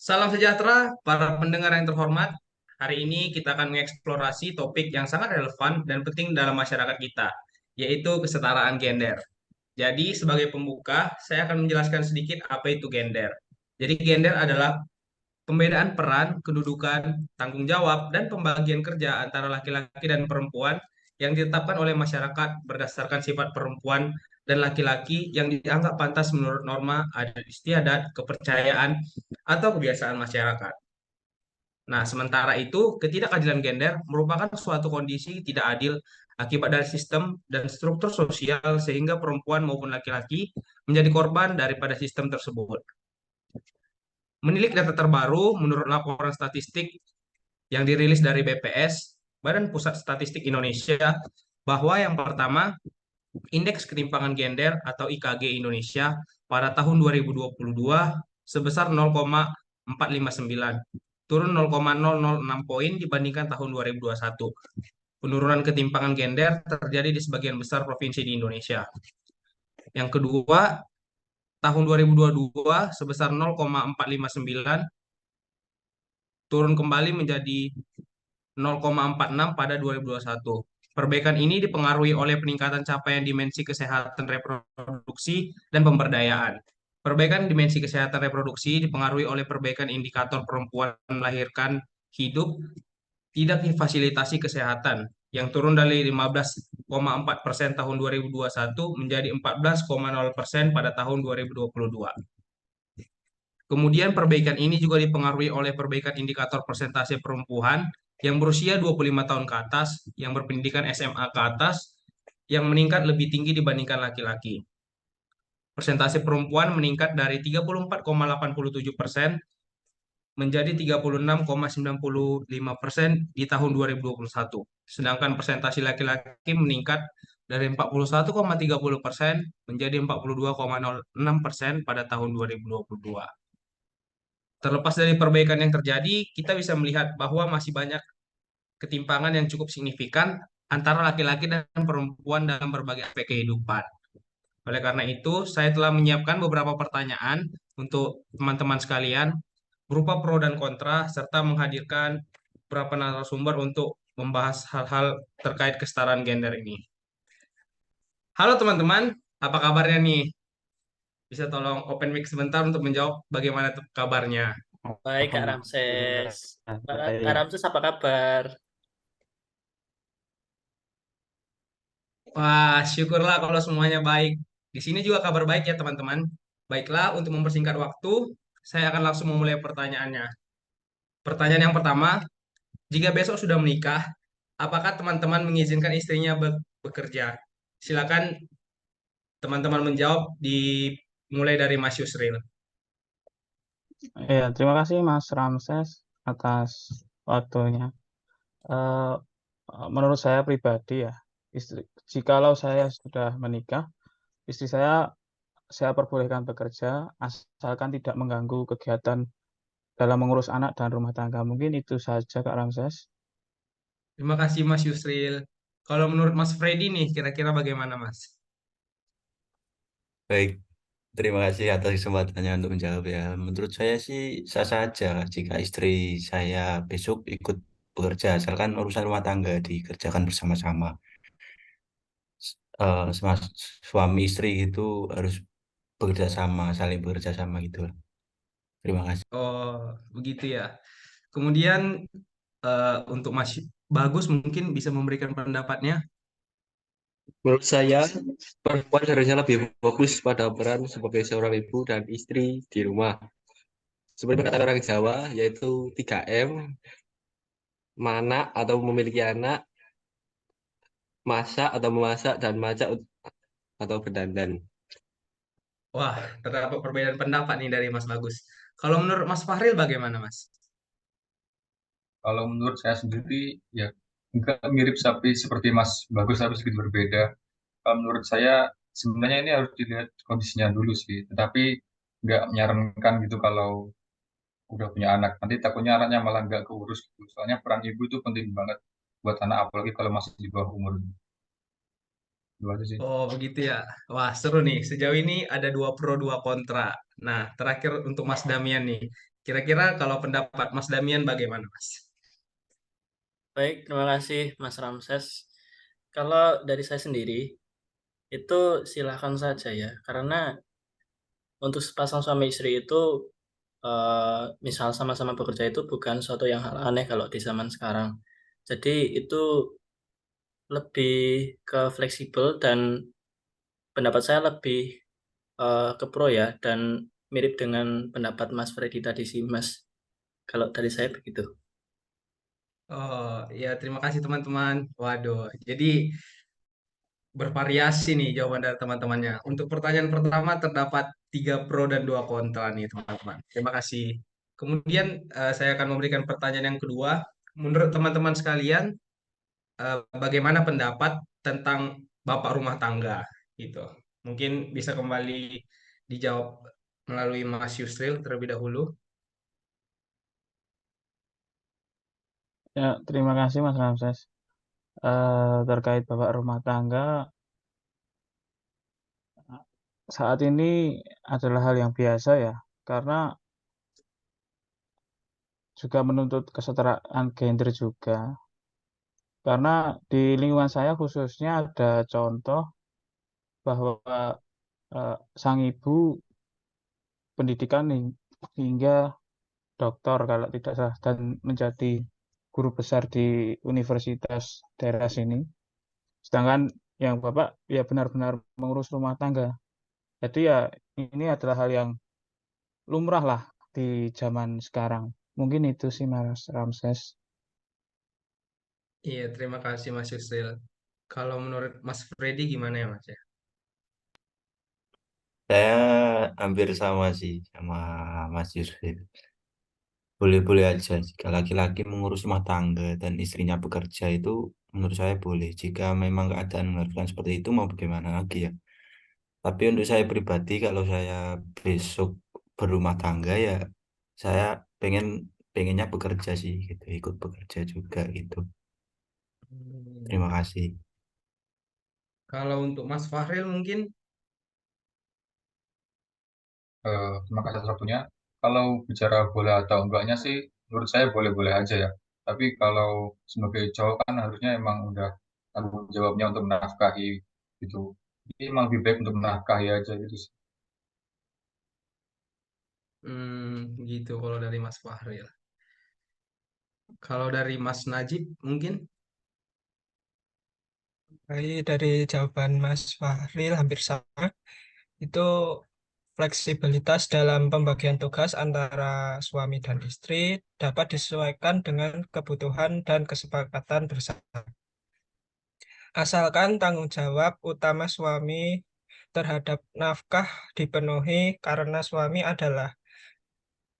Salam sejahtera, para pendengar yang terhormat. Hari ini kita akan mengeksplorasi topik yang sangat relevan dan penting dalam masyarakat kita, yaitu kesetaraan gender. Jadi, sebagai pembuka, saya akan menjelaskan sedikit apa itu gender. Jadi, gender adalah pembedaan peran, kedudukan, tanggung jawab, dan pembagian kerja antara laki-laki dan perempuan yang ditetapkan oleh masyarakat berdasarkan sifat perempuan dan laki-laki yang dianggap pantas menurut norma adat istiadat, kepercayaan, atau kebiasaan masyarakat. Nah, sementara itu, ketidakadilan gender merupakan suatu kondisi tidak adil akibat dari sistem dan struktur sosial sehingga perempuan maupun laki-laki menjadi korban daripada sistem tersebut. Menilik data terbaru menurut laporan statistik yang dirilis dari BPS, Badan Pusat Statistik Indonesia, bahwa yang pertama, Indeks Ketimpangan Gender atau IKG Indonesia pada tahun 2022 sebesar 0,459, turun 0,006 poin dibandingkan tahun 2021. Penurunan ketimpangan gender terjadi di sebagian besar provinsi di Indonesia. Yang kedua, tahun 2022 sebesar 0,459, turun kembali menjadi 0,46 pada 2021. Perbaikan ini dipengaruhi oleh peningkatan capaian dimensi kesehatan reproduksi dan pemberdayaan. Perbaikan dimensi kesehatan reproduksi dipengaruhi oleh perbaikan indikator perempuan melahirkan hidup tidak difasilitasi kesehatan yang turun dari 15,4% tahun 2021 menjadi 14,0% pada tahun 2022. Kemudian perbaikan ini juga dipengaruhi oleh perbaikan indikator persentase perempuan yang berusia 25 tahun ke atas, yang berpendidikan SMA ke atas, yang meningkat lebih tinggi dibandingkan laki-laki. Persentase perempuan meningkat dari 34,87% menjadi 36,95% di tahun 2021. Sedangkan persentase laki-laki meningkat dari 41,30% menjadi 42,06% pada tahun 2022. Terlepas dari perbaikan yang terjadi, kita bisa melihat bahwa masih banyak ketimpangan yang cukup signifikan antara laki-laki dan perempuan dalam berbagai aspek kehidupan. Oleh karena itu, saya telah menyiapkan beberapa pertanyaan untuk teman-teman sekalian, berupa pro dan kontra, serta menghadirkan beberapa narasumber untuk membahas hal-hal terkait kesetaraan gender ini. Halo teman-teman, apa kabarnya nih? Bisa tolong open mic sebentar untuk menjawab bagaimana kabarnya? Baik, Kak Alhamdulillah Ramses. Kak baik. Ramses, apa kabar? Wah, syukurlah kalau semuanya baik. Di sini juga kabar baik ya, teman-teman. Baiklah, untuk mempersingkat waktu, saya akan langsung memulai pertanyaannya. Pertanyaan yang pertama, jika besok sudah menikah, apakah teman-teman mengizinkan istrinya bekerja? Silakan teman-teman menjawab dimulai dari Mas Yusril. Ya, terima kasih Mas Ramses atas waktunya. Eh, Menurut saya pribadi ya, jikalau saya sudah menikah, istri saya perbolehkan bekerja asalkan tidak mengganggu kegiatan dalam mengurus anak dan rumah tangga. Mungkin itu saja Kak Ramses. Terima kasih Mas Yusril. Kalau menurut Mas Freddy nih, kira-kira bagaimana Mas? Baik, terima kasih atas kesempatannya untuk menjawab ya. Menurut saya sih sah saja jika istri saya besok ikut bekerja, asalkan urusan rumah tangga dikerjakan bersama-sama. Suami istri itu harus bekerja sama, saling bekerja sama gitu lah. Terima kasih. Oh, begitu ya. Kemudian untuk Mas Bagus mungkin bisa memberikan pendapatnya. Menurut saya, perempuan seharusnya lebih fokus pada peran sebagai seorang ibu dan istri di rumah. Seperti kata orang Jawa, yaitu 3M, mana atau memiliki anak, masak atau memasak, dan macak atau berdandan. Wah, terdapat perbedaan pendapat nih dari Mas Bagus. Kalau menurut Mas Fahril bagaimana Mas? Kalau menurut saya sendiri, ya enggak mirip tapi seperti Mas Bagus tapi sedikit berbeda. Kalau menurut saya, sebenarnya ini harus dilihat kondisinya dulu sih. Tetapi nggak menyarankan gitu kalau udah punya anak. Nanti takutnya anaknya malah nggak keurus gitu. Soalnya peran ibu itu penting banget buat anak, apalagi kalau masih di bawah umur. Itu aja sih. Oh, begitu ya. Wah, seru nih. Sejauh ini ada dua pro, dua kontra. Nah, terakhir untuk Mas Damian nih. Kira-kira kalau pendapat Mas Damian bagaimana, Mas? Baik, terima kasih Mas Ramses. Kalau dari saya sendiri, itu silakan saja ya. Karena untuk sepasang suami istri itu, misal sama-sama bekerja itu bukan suatu yang hal aneh kalau di zaman sekarang. Jadi itu lebih ke fleksibel dan pendapat saya lebih ke pro ya dan mirip dengan pendapat Mas Freddy tadi sih Mas. Kalau dari saya begitu. Oh, ya terima kasih teman-teman. Waduh, jadi bervariasi nih jawaban dari teman-temannya. Untuk pertanyaan pertama terdapat 3 pro dan 2 kontra nih teman-teman. Terima kasih. Kemudian saya akan memberikan pertanyaan yang kedua. Menurut teman-teman sekalian, bagaimana pendapat tentang bapak rumah tangga gitu? Mungkin bisa kembali dijawab melalui Mas Yusril terlebih dahulu. Ya, terima kasih Mas Ramses. Terkait bapak rumah tangga, saat ini adalah hal yang biasa ya, karena juga menuntut kesetaraan gender juga. Karena di lingkungan saya khususnya ada contoh bahwa sang ibu pendidikan hingga doktor kalau tidak salah dan menjadi guru besar di universitas daerah sini. Sedangkan yang bapak ya benar-benar mengurus rumah tangga. Jadi ya ini adalah hal yang lumrah lah di zaman sekarang. Mungkin itu sih Mas Ramses. Iya, terima kasih Mas Yusril. Kalau menurut Mas Freddy gimana ya Mas ya? Saya hampir sama sih sama Mas Yusril. Boleh-boleh aja jika laki-laki mengurus rumah tangga dan istrinya bekerja itu menurut saya boleh. Jika memang keadaan mengharuskan seperti itu mau bagaimana lagi ya. Tapi untuk saya pribadi kalau saya besok berumah tangga ya saya pengen pengennya bekerja sih gitu, ikut bekerja juga gitu. Terima Hmm. kasih. Kalau untuk Mas Fahril mungkin, Terima kasih atas waktunya. Kalau bicara boleh atau enggaknya sih, menurut saya boleh-boleh aja ya. Tapi kalau sebagai cowok kan harusnya emang udah tanggung jawabnya untuk menafkahi gitu. Jadi emang lebih baik untuk menafkahi aja gitu sih. gitu kalau dari Mas Fahril. Kalau dari Mas Najib mungkin, Baik, dari jawaban Mas Fahril hampir sama. Itu fleksibilitas dalam pembagian tugas antara suami dan istri dapat disesuaikan dengan kebutuhan dan kesepakatan bersama. Asalkan tanggung jawab utama suami terhadap nafkah dipenuhi karena suami adalah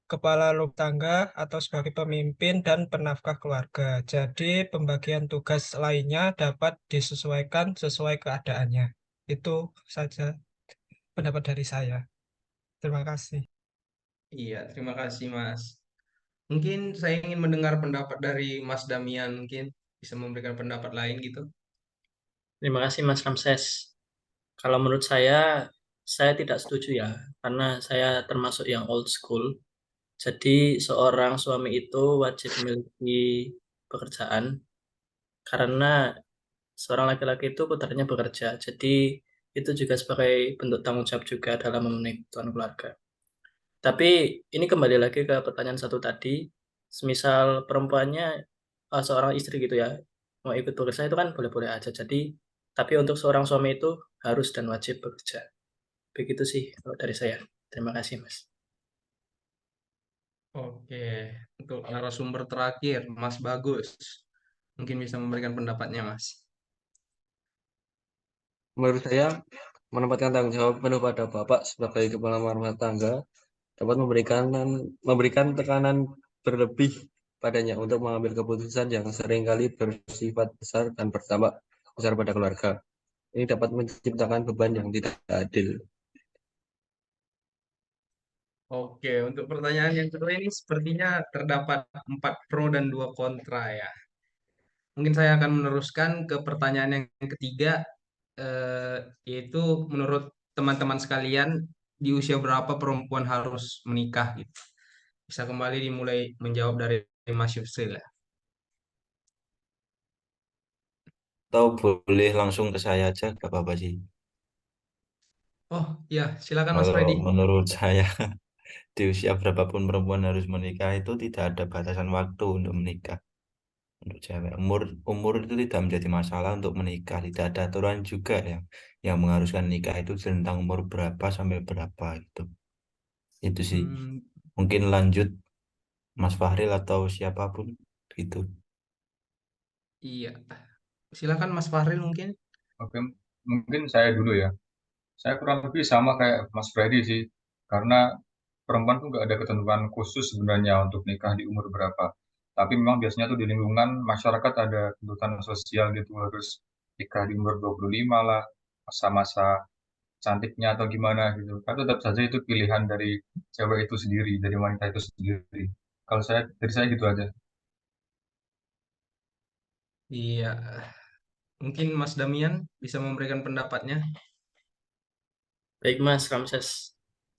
kepala rumah tangga atau sebagai pemimpin dan penafkah keluarga. Jadi pembagian tugas lainnya dapat disesuaikan sesuai keadaannya. Itu saja pendapat dari saya. Terima kasih. iya terima kasih Mas. Mungkin saya ingin mendengar pendapat dari Mas Damian, mungkin bisa memberikan pendapat lain gitu. Terima kasih Mas Ramses. Kalau menurut saya tidak setuju ya, karena saya termasuk yang old school. Jadi seorang suami itu wajib memiliki pekerjaan karena seorang laki-laki itu putranya bekerja. Jadi itu juga sebagai bentuk tanggung jawab juga dalam memenuhi kebutuhan keluarga. Tapi ini kembali lagi ke pertanyaan satu tadi, semisal perempuannya seorang istri gitu ya, mau ikut bekerja itu kan boleh-boleh aja. Jadi, tapi untuk seorang suami itu harus dan wajib bekerja. Begitu sih kalau dari saya. Terima kasih, Mas. Oke, untuk narasumber terakhir, Mas Bagus. Mungkin bisa memberikan pendapatnya, Mas. Menurut saya, menempatkan tanggung jawab penuh pada Bapak sebagai kepala rumah tangga dapat memberikan tekanan berlebih padanya untuk mengambil keputusan yang seringkali bersifat besar dan berdampak besar pada keluarga. Ini dapat menciptakan beban yang tidak adil. Oke, untuk pertanyaan yang kedua ini sepertinya terdapat 4 pro dan 2 kontra ya. Mungkin saya akan meneruskan ke pertanyaan yang ketiga, yaitu menurut teman-teman sekalian, di usia berapa perempuan harus menikah gitu. Bisa kembali dimulai menjawab dari Mas Yusril ya. Atau boleh langsung ke saya aja, gak apa-apa sih. Oh ya, silakan Mas Kalau Freddy. menurut saya, di usia berapapun perempuan harus menikah itu tidak ada batasan waktu untuk menikah. Untuk cewek, umur itu tidak menjadi masalah untuk menikah. Tidak ada aturan juga yang mengharuskan nikah itu tentang umur berapa sampai berapa gitu. Itu sih. Hmm, Mungkin lanjut Mas Fahril atau siapapun gitu. iya, silakan Mas Fahril mungkin. Oke, mungkin saya dulu ya. Saya kurang lebih sama kayak Mas Freddy sih, karena perempuan tuh nggak ada ketentuan khusus sebenarnya untuk nikah di umur berapa. Tapi memang biasanya tuh di lingkungan masyarakat ada tuntutan sosial gitu, harus nikah di umur 25 lah, masa-masa cantiknya atau gimana gitu. Tapi tetap saja itu pilihan dari cewek itu sendiri, dari wanita itu sendiri. Kalau saya, dari saya gitu aja. Iya, mungkin Mas Damian bisa memberikan pendapatnya. Baik Mas Ramses,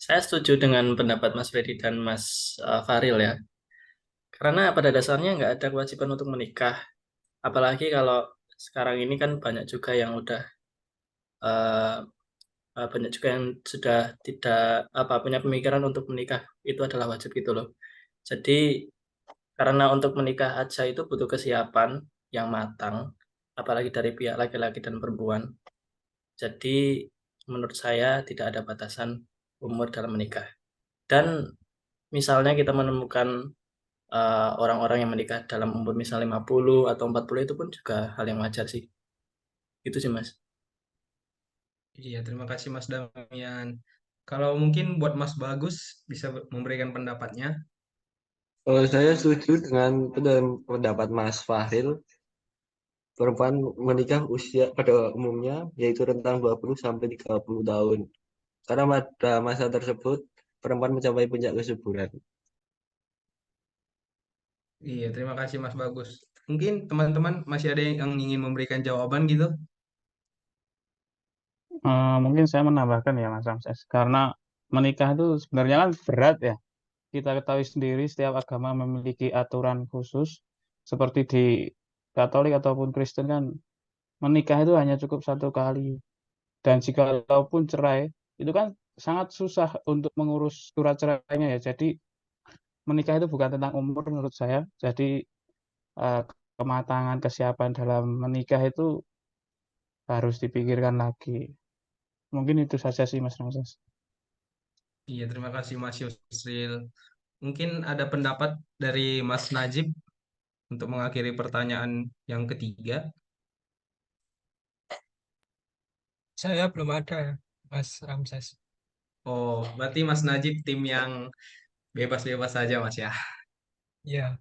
saya setuju dengan pendapat Mas Freddy dan Mas Faril ya. Karena pada dasarnya nggak ada kewajiban untuk menikah. Apalagi kalau sekarang ini kan banyak juga yang udah eh, banyak juga yang sudah tidak punya pemikiran untuk menikah itu adalah wajib gitu loh. Jadi karena untuk menikah aja itu butuh kesiapan yang matang, apalagi dari pihak laki-laki dan perempuan. Jadi menurut saya tidak ada batasan umur dalam menikah. Dan misalnya kita menemukan orang-orang yang menikah dalam umur misalnya 50 atau 40 itu pun juga hal yang wajar sih. Itu sih Mas. Iya, terima kasih Mas Damian. Kalau mungkin buat Mas Bagus bisa memberikan pendapatnya. Saya setuju dengan pendapat Mas Fahil. Perempuan menikah usia pada umumnya yaitu rentang 20 sampai 30 tahun. Karena pada masa tersebut perempuan mencapai puncak kesuburan. Iya, terima kasih Mas Bagus. Mungkin teman-teman masih ada yang ingin memberikan jawaban gitu. Mungkin saya menambahkan ya Mas Ramses, karena menikah itu sebenarnya kan berat ya. Kita ketahui sendiri setiap agama memiliki aturan khusus, seperti di Katolik ataupun Kristen kan menikah itu hanya cukup satu kali. Dan jikalaupun cerai, itu kan sangat susah untuk mengurus surat cerainya ya. Jadi menikah itu bukan tentang umur menurut saya. Jadi eh, kematangan, kesiapan dalam menikah itu harus dipikirkan lagi. Mungkin itu saja sih Mas Ramses. Iya, terima kasih Mas Yusril. Mungkin ada pendapat dari Mas Najib untuk mengakhiri pertanyaan yang ketiga. Saya belum ada, Mas Ramses. Oh, berarti Mas Najib tim yang bebas-bebas saja Mas ya. Ya,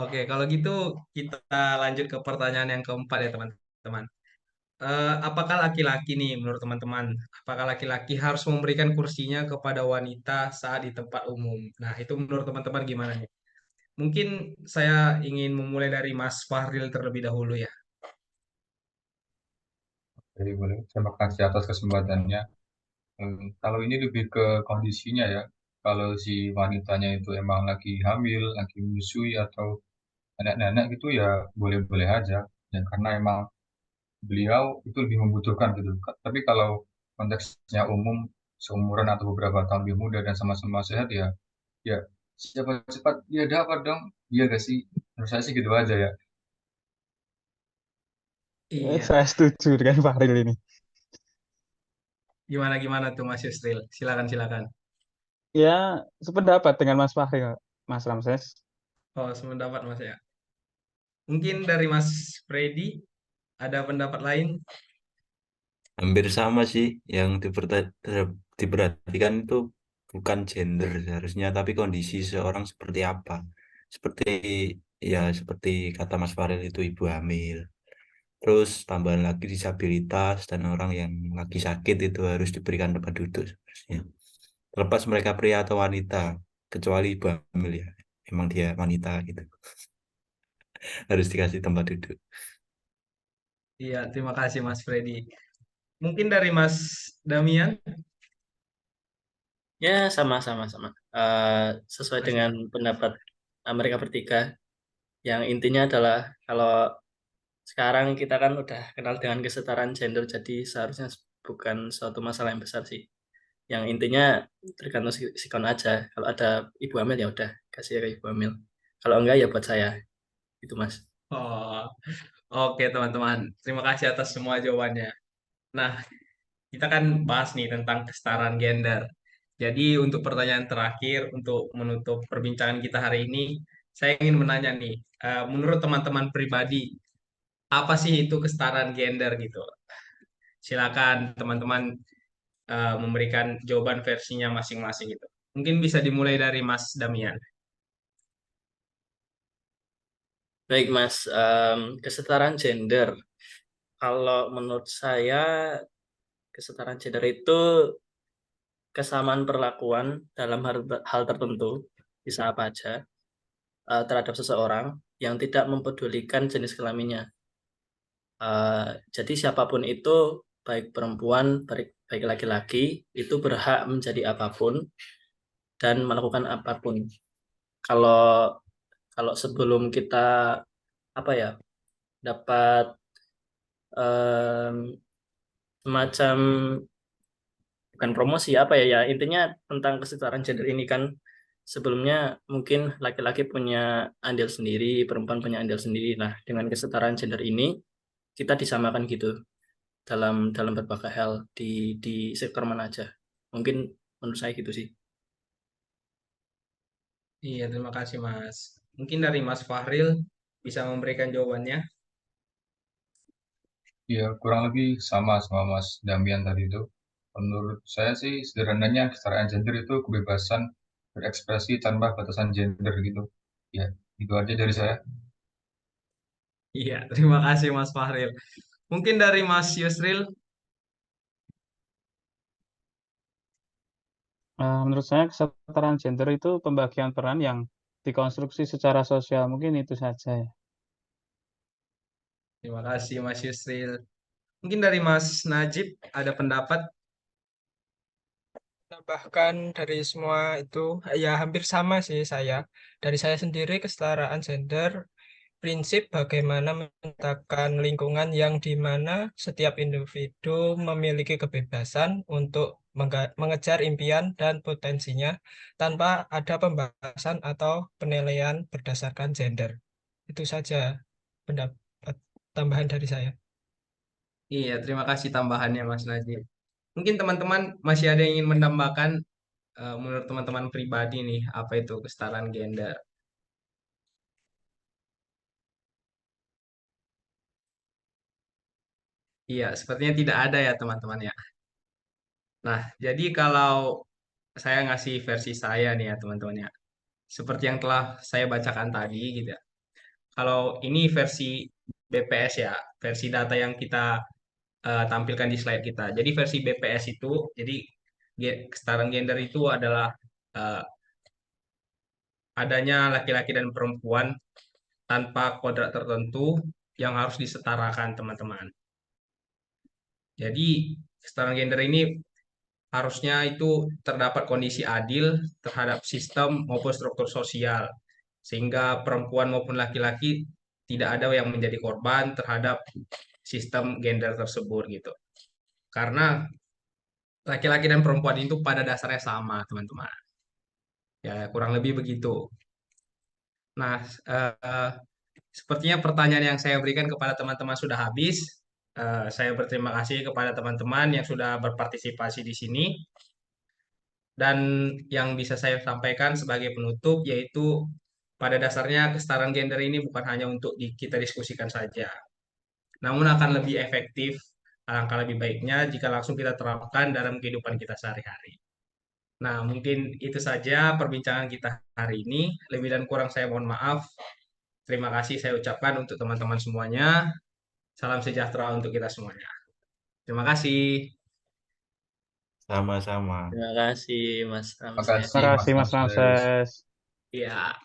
Oke, kalau gitu kita lanjut ke pertanyaan yang keempat ya teman-teman. Apakah laki-laki nih menurut teman-teman, apakah laki-laki harus memberikan kursinya kepada wanita saat di tempat umum? Nah, itu menurut teman-teman gimana nih? Mungkin saya ingin memulai dari Mas Fahril terlebih dahulu ya. Jadi boleh, terima kasih atas kesempatannya. Kalau ini lebih ke kondisinya ya. Kalau si wanitanya itu emang lagi hamil, lagi menyusui atau anak-anak gitu ya boleh-boleh aja. Ya karena emang beliau itu lebih membutuhkan gitu. Tapi kalau konteksnya umum, seumuran atau beberapa tahun lebih muda dan sama-sama sehat ya, ya siapa cepat ya dapat dong. Iya gak sih? Menurut saya sih gitu aja ya. Iya, Saya setuju dengan Fahril ini. gimana tuh Mas Yusril? Silakan silakan. Ya, sependapat dengan Mas Fahril, Mas Ramses. Oh, sependapat Mas ya. Mungkin dari Mas Freddy ada pendapat lain? Hampir sama sih yang diperhatikan itu bukan gender seharusnya, tapi kondisi seorang seperti apa. Seperti seperti kata Mas Farel itu ibu hamil. Terus tambahan lagi disabilitas dan orang yang lagi sakit itu harus diberikan tempat duduk seharusnya. Terlepas mereka pria atau wanita, kecuali ibu hamil ya. Emang dia wanita gitu. Harus dikasih tempat duduk. Iya, terima kasih Mas Freddy. Mungkin dari Mas Damian? Ya sama-sama sama. sesuai dengan pendapat mereka bertiga, yang intinya adalah kalau sekarang kita kan udah kenal dengan kesetaraan gender, jadi seharusnya bukan suatu masalah yang besar sih. Yang intinya tergantung sikon aja. Kalau ada ibu hamil ya udah kasih ke ibu hamil. Kalau enggak ya buat saya. Itu Mas. Oh, oke teman-teman. Terima kasih atas semua jawabannya. Nah, kita kan bahas nih tentang kesetaraan gender. Jadi untuk pertanyaan terakhir, untuk menutup perbincangan kita hari ini, saya ingin menanya nih, menurut teman-teman pribadi, apa sih itu kesetaraan gender gitu? Silakan teman-teman memberikan jawaban versinya masing-masing gitu. Mungkin bisa dimulai dari Mas Damian. Baik Mas, kesetaraan gender. Kalau menurut saya kesetaraan gender itu kesamaan perlakuan dalam hal tertentu, bisa apa aja, terhadap seseorang yang tidak mempedulikan jenis kelaminnya. Jadi siapapun itu, baik perempuan, baik laki-laki, itu berhak menjadi apapun dan melakukan apapun. Kalau kalau sebelum kita apa ya dapat em, semacam bukan promosi apa ya, ya intinya tentang kesetaraan gender ini kan sebelumnya mungkin laki-laki punya andil sendiri, perempuan punya andil sendiri. Nah, dengan kesetaraan gender ini kita disamakan gitu dalam berbagai hal di sektor mana aja. Mungkin menurut saya gitu sih. Iya, terima kasih Mas. Mungkin dari Mas Fahril bisa memberikan jawabannya. Ya, kurang lebih sama sama Mas Damian tadi itu. Menurut saya sih sederhananya kesetaraan gender itu kebebasan berekspresi tanpa batasan gender gitu. Ya, itu aja dari saya. Iya, terima kasih Mas Fahril. Mungkin dari Mas Yusril. Menurut saya kesetaraan gender itu pembagian peran yang dikonstruksi secara sosial. Mungkin itu saja ya. Terima kasih Mas Yusril. Mungkin dari Mas Najib ada pendapat. Bahkan dari semua itu ya hampir sama sih saya. Dari saya sendiri kesetaraan gender prinsip bagaimana menciptakan lingkungan yang di mana setiap individu memiliki kebebasan untuk mengejar impian dan potensinya tanpa ada pembahasan atau penilaian berdasarkan gender. Itu saja pendapat tambahan dari saya. Iya, terima kasih tambahannya Mas Najib. Mungkin teman-teman masih ada yang ingin menambahkan menurut teman-teman pribadi nih, apa itu kesetaraan gender? Iya, sepertinya tidak ada ya teman-teman ya. Nah, jadi kalau saya ngasih versi saya nih ya teman-teman ya. Seperti yang telah saya bacakan tadi gitu ya. Kalau ini versi BPS ya, versi data yang kita tampilkan di slide kita. Jadi versi BPS itu, jadi kesetaraan gender itu adalah eh, adanya laki-laki dan perempuan tanpa kodrat tertentu yang harus disetarakan teman-teman. Jadi kesetaraan gender ini harusnya itu terdapat kondisi adil terhadap sistem maupun struktur sosial, sehingga perempuan maupun laki-laki tidak ada yang menjadi korban terhadap sistem gender tersebut gitu. Karena laki-laki dan perempuan itu pada dasarnya sama, teman-teman. Ya, kurang lebih begitu. Nah, sepertinya pertanyaan yang saya berikan kepada teman-teman sudah habis. Saya berterima kasih kepada teman-teman yang sudah berpartisipasi di sini. Dan yang bisa saya sampaikan sebagai penutup yaitu pada dasarnya kesetaraan gender ini bukan hanya untuk kita diskusikan saja, namun akan lebih efektif, alangkah lebih baiknya jika langsung kita terapkan dalam kehidupan kita sehari-hari. Nah, mungkin itu saja perbincangan kita hari ini. Lebih dan kurang saya mohon maaf. Terima kasih saya ucapkan untuk teman-teman semuanya. Salam sejahtera untuk kita semuanya. Terima kasih. Sama-sama. Terima kasih Mas Terima Ramses. kasih Terima Mas kasih Mas Ramses. Ramses. Ya.